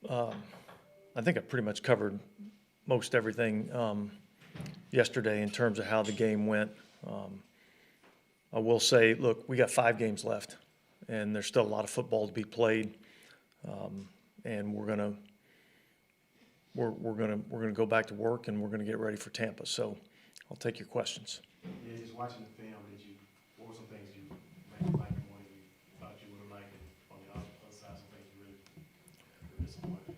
I think I pretty much covered most everything yesterday in terms of how the game went. I will say, look, we got 5 games left, and there's still a lot of football to be played, and we're gonna go back to work, and we're gonna get ready for Tampa. So, I'll take your questions. Yeah, just watching the film, what were some things you maybe liked more than you thought you would have liked, and on the other side, some things you really were disappointed?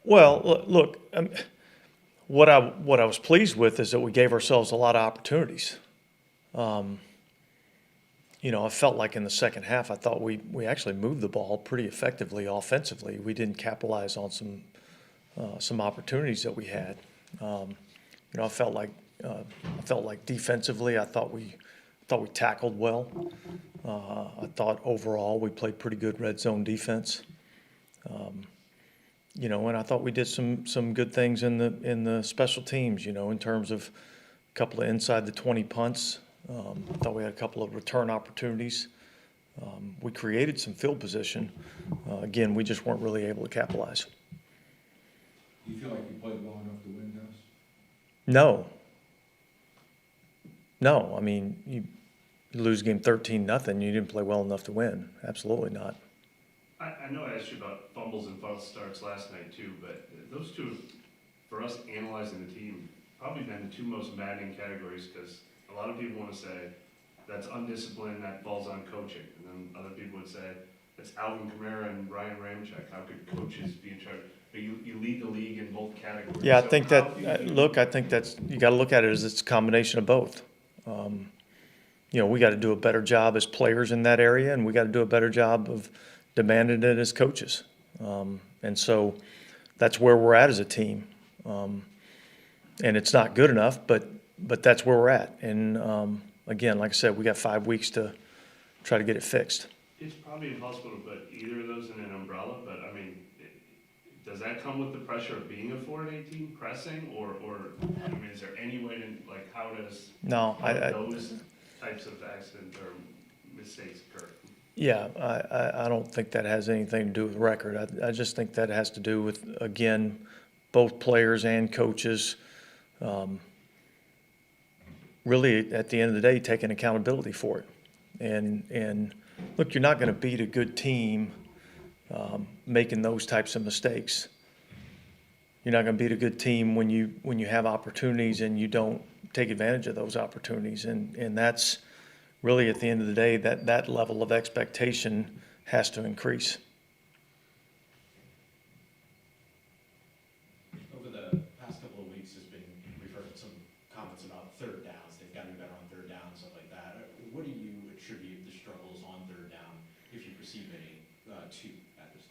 Well, look, what I was pleased with is that we gave ourselves a lot of opportunities. I felt like in the second half, I thought we actually moved the ball pretty effectively offensively. We didn't capitalize on some opportunities that we had. I felt like defensively, I thought we tackled well. I thought overall we played pretty good red zone defense. And I thought we did some good things in the special teams. In terms of a couple of inside the 20 punts. I thought we had a couple of return opportunities. We created some field position. Again, we just weren't really able to capitalize. Do you feel like you played well enough to win this? No. No, I mean, you lose game 13-0, you didn't play well enough to win. Absolutely not. I know I asked you about fumbles and false starts last night too, but those two, for us analyzing the team, probably been the two most maddening categories because a lot of people want to say that's undisciplined, that falls on coaching. And then other people would say it's Alvin Kamara and Ryan Ramczyk. How could coaches be in charge? But you lead the league in both categories. Yeah, I So think how that, do you feel- look, I think that's, you got to look at it as it's a combination of both. We got to do a better job as players in that area, and we got to do a better job of demanding it as coaches. And so that's where we're at as a team. And it's not good enough, but that's where we're at. And again, like I said, we got 5 weeks to try to get it fixed. It's probably impossible to put either of those in an umbrella, but I mean, does that come with the pressure of being a 4-8 team pressing, or I mean, is there any way to how does No, those types of accidents or mistakes occur? Yeah, I don't think that has anything to do with record. I just think that has to do with, again, both players and coaches really, at the end of the day, taking accountability for it. And look, you're not going to beat a good team making those types of mistakes. You're not going to beat a good team when you have opportunities and you don't take advantage of those opportunities. And that's really, at the end of the day, that level of expectation has to increase. Over the past couple of weeks, we've heard some comments about third downs. They've gotten better on third down, stuff like that. What do you attribute the struggles on third down, if you perceive any, to at this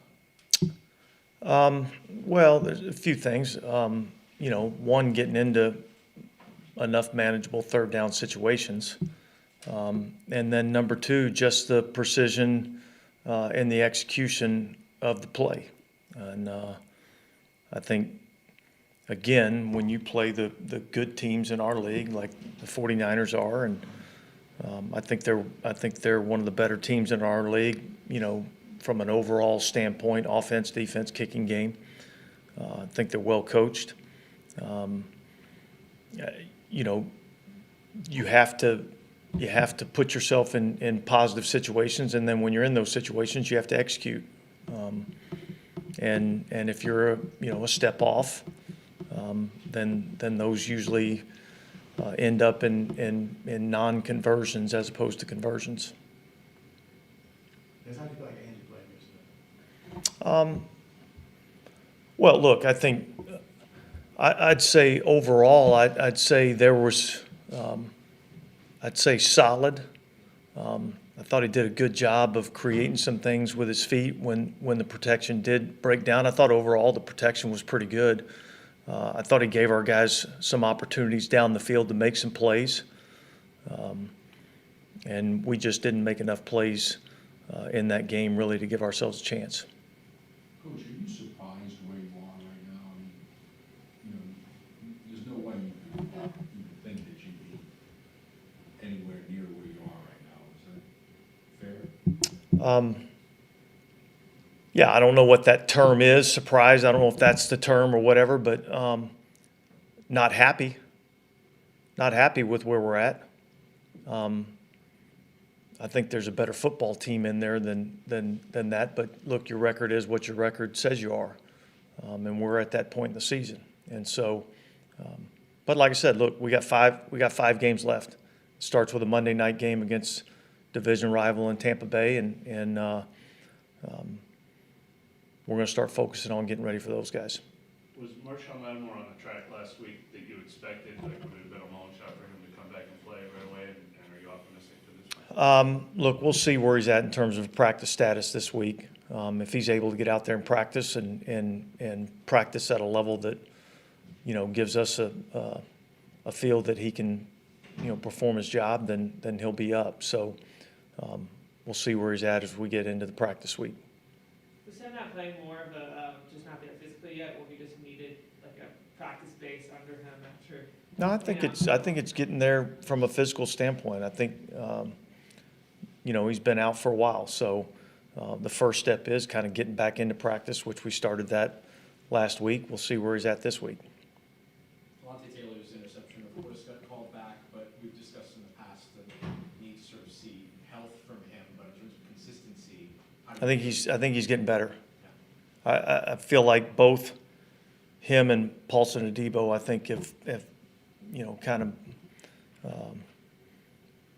time? Well, there's a few things. One, getting into enough manageable third down situations. And then number two, just the precision and the execution of the play. And I think, again, when you play the good teams in our league, like the 49ers are, and I think they're one of the better teams in our league, from an overall standpoint, offense, defense, kicking game. I think they're well coached. You have to put yourself in positive situations, and then when you're in those situations, you have to execute. And if you're a step off, then those usually end up in non-conversions as opposed to conversions. How do you feel like Andy played yesterday? Well, look, I think I'd say overall, I'd say there was, I'd say solid. I thought he did a good job of creating some things with his feet when the protection did break down. I thought overall the protection was pretty good. I thought he gave our guys some opportunities down the field to make some plays. And we just didn't make enough plays in that game really to give ourselves a chance. Coach, are you surprised where you are right now? I mean, there's no way you could think that you'd be anywhere near where you are right now. Is that fair? yeah, I don't know what that term is, surprised. I don't know if that's the term or whatever, but not happy. Not happy with where we're at. I think there's a better football team in there than that. But look, your record is what your record says you are, and we're at that point in the season. And so, but like I said, look, we got five games left. It starts with a Monday night game against division rival in Tampa Bay, and we're going to start focusing on getting ready for those guys. Was Marshawn Lattimore on the track last week that you expected? Like, would it have been a long shot for him to come back and play right away? And are you optimistic for this one? Look, we'll see where he's at in terms of practice status this week. If he's able to get out there and practice and practice at a level that, gives us a feel that he can, perform his job, then he'll be up. So we'll see where he's at as we get into the practice week. Was him not playing more of a, just not there physically yet, or he just needed like a practice base under him after? No, I think it's getting there from a physical standpoint. I think, he's been out for a while. So the first step is kind of getting back into practice, which we started that last week. We'll see where he's at this week. Alontae Taylor's interception, of course, got called back, but we've discussed in the past that we need to sort of see health from him, but in terms of consistency. I think he's getting better. I feel like both him and Paulson Adebo, I think, have kind of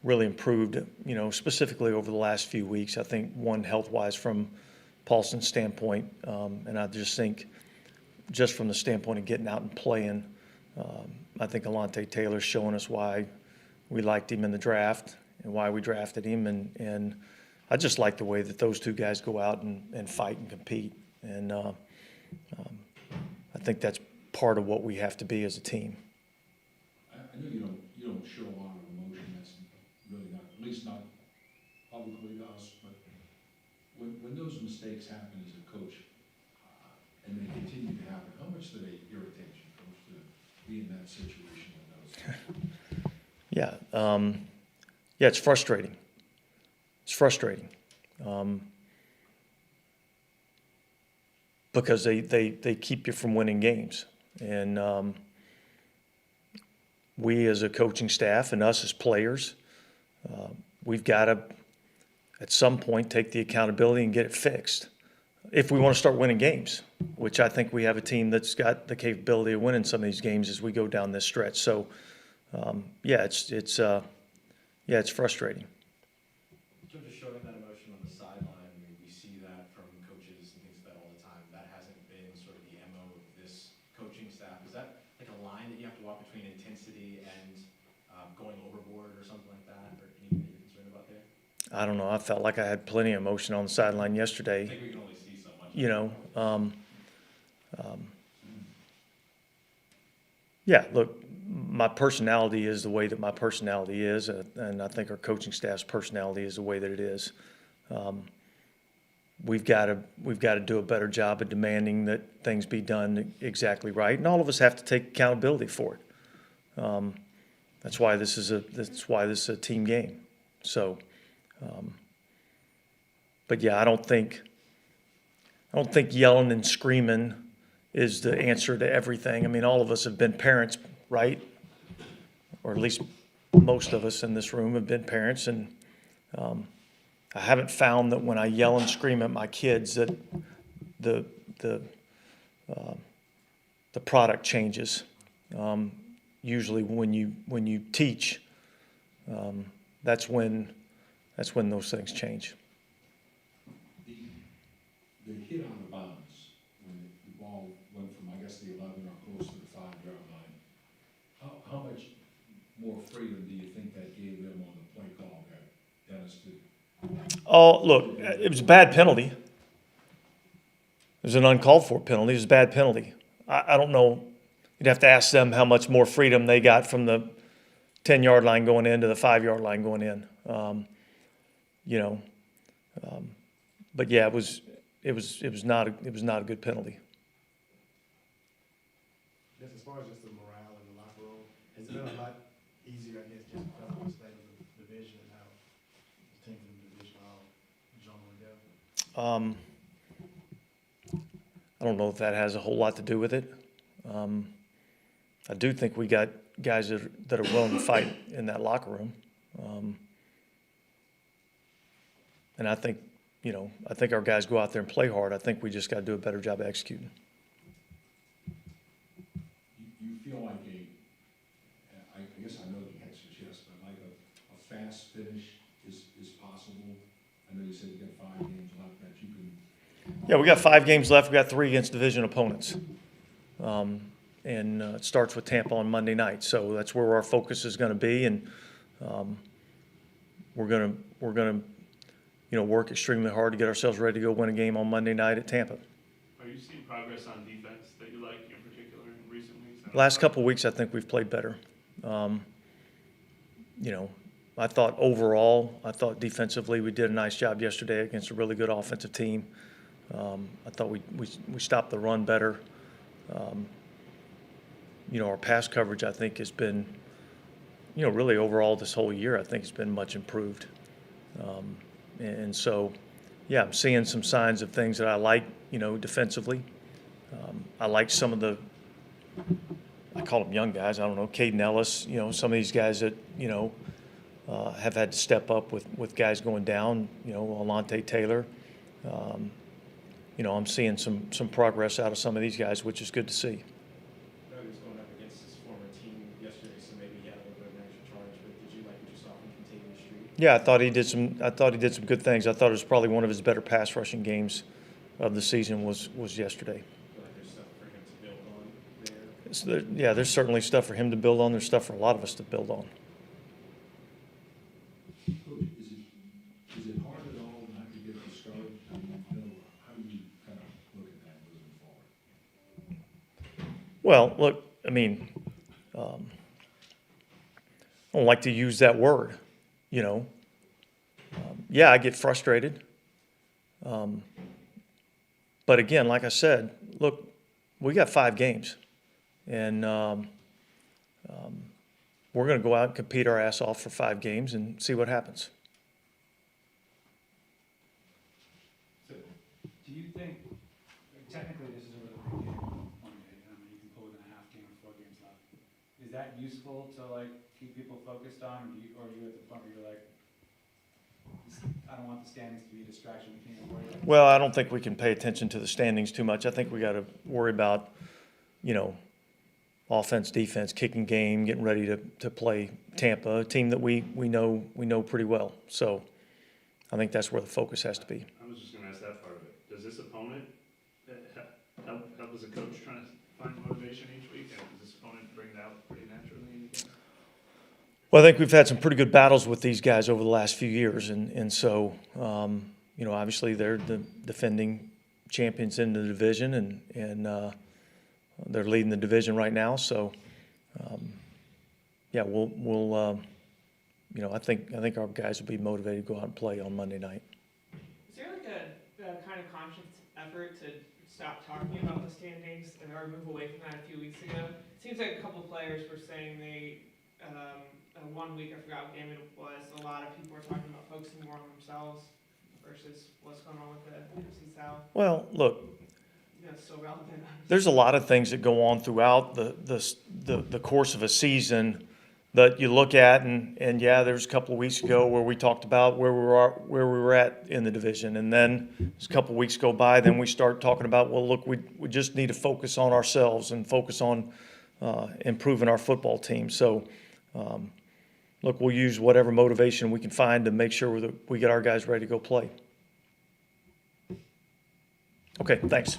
really improved, specifically over the last few weeks. I think one health-wise from Paulson's standpoint, and I just think just from the standpoint of getting out and playing, I think Alontae Taylor's showing us why we liked him in the draft and why we drafted him, and I just like the way that those two guys go out and fight and compete, and I think that's part of what we have to be as a team. I know you don't show a lot of emotion, that's really not, at least not publicly to us, but when those mistakes happen as a coach, and they continue to happen, how much do they irritate you, coach, to be in that situation with those? Yeah, it's frustrating. It's frustrating. Because they keep you from winning games. And we as a coaching staff and us as players, we've got to, at some point, take the accountability and get it fixed. If we want to start winning games, which I think we have a team that's got the capability of winning some of these games as we go down this stretch. So, it's frustrating. In terms of showing that emotion on the sideline, we see that from coaches and things like that all the time. That hasn't been sort of the MO of this coaching staff. Is that like a line that you have to walk between intensity and going overboard or something like that, or anything that you're concerned about there? I don't know. I felt like I had plenty of emotion on the sideline I yesterday. think we can only see so much. Yeah, look, my personality is the way that my personality is, and I think our coaching staff's personality is the way that it is. We've got to do a better job of demanding that things be done exactly right, and all of us have to take accountability for it. That's why this is a team game. So, but yeah, I don't think yelling and screaming is the answer to everything. I mean, all of us have been parents, right? Or at least most of us in this room have been parents, and I haven't found that when I yell and scream at my kids that the product changes. Usually, when you teach, that's when those things change. The hit on the bounce, when the ball went from, I guess, the 11 or close to the 5-yard line, how much more freedom do you think that gave them on the play call that Dennis did? Oh, look, it was a bad penalty. It was an uncalled for penalty. It was a bad penalty. I don't know. You'd have to ask them how much more freedom they got from the 10-yard line going in to the 5-yard line going in. But yeah, it was not a good penalty. Just as far as just the morale in the locker room, has it been a lot easier, I guess, just because of the state of the division and how the teams in the division all jumble together? don't know if that has a whole lot to do with it. I do think we got guys that are willing to fight in that locker room. And I think, I think our guys go out there and play hard. I think we just got to do a better job of executing. You feel like I guess I know the answer is yes, but like a fast finish is possible? I know you said you got 5 games left that you can. Yeah, we got 5 games left. We got 3 against division opponents. And it starts with Tampa on Monday night. So that's where our focus is going to be. And we're going to work extremely hard to get ourselves ready to go win a game on Monday night at Tampa. Are you seeing progress on defense that you like in particular in recent weeks? Last couple of weeks, I think we've played better. I thought defensively we did a nice job yesterday against a really good offensive team. I thought we stopped the run better. Our pass coverage, I think, has been, really overall this whole year, I think has been much improved. And so, yeah, I'm seeing some signs of things that I like, defensively. I like some of the, I call them young guys, I don't know, Caden Ellis, some of these guys that, have had to step up with guys going down, Alante Taylor. I'm seeing some progress out of some of these guys, which is good to see. I know he was going up against his former team yesterday, so maybe he had a little bit of an extra charge, but did you like what you saw from Contagious Street? Yeah, I thought he did some good things. I thought it was probably one of his better pass rushing games of the season was yesterday. I feel like there's stuff for him to build on there. Yeah, there's certainly stuff for him to build on. There's stuff for a lot of us to build on. Coach, is it hard at all not to get discouraged? I mean, how do you kind of look at that moving forward? Well, look, I mean, I don't like to use that word, Yeah, I get frustrated. But again, like I said, look, we got 5 games. And we're going to go out and compete our ass off for 5 games and see what happens. So, do you think, technically this is a really big game, you can pull within a half game with 4 games left. Is that useful to keep people focused on, or are you at the point where you're like, I don't want the standings to be a distraction, we can't worry about it? Well, I don't think we can pay attention to the standings too much. I think we got to worry about, offense, defense, kicking game, getting ready to play Tampa, a team that we know pretty well. So I think that's where the focus has to be. I was just gonna ask that part of it. Does this opponent help as a coach trying to find motivation each week? And does this opponent bring it out pretty naturally in the game? Well, I think we've had some pretty good battles with these guys over the last few years. And so, obviously they're the defending champions in the division and they're leading the division right now. So, yeah, we'll I think our guys will be motivated to go out and play on Monday night. Is there a kind of conscious effort to stop talking about the standings or move away from that a few weeks ago? It seems like a couple of players were saying they, 1 week, I forgot what game it was, a lot of people were talking about focusing more on themselves versus what's going on with the NFC South. Well, look, Still relevant. there's a lot of things that go on throughout the course of a season that you look at, and yeah, there's a couple of weeks ago where we talked about where we were at in the division, and then as a couple of weeks go by, then we start talking about, well, look, we just need to focus on ourselves and focus on improving our football team. So, look, we'll use whatever motivation we can find to make sure that we get our guys ready to go play. Okay, thanks.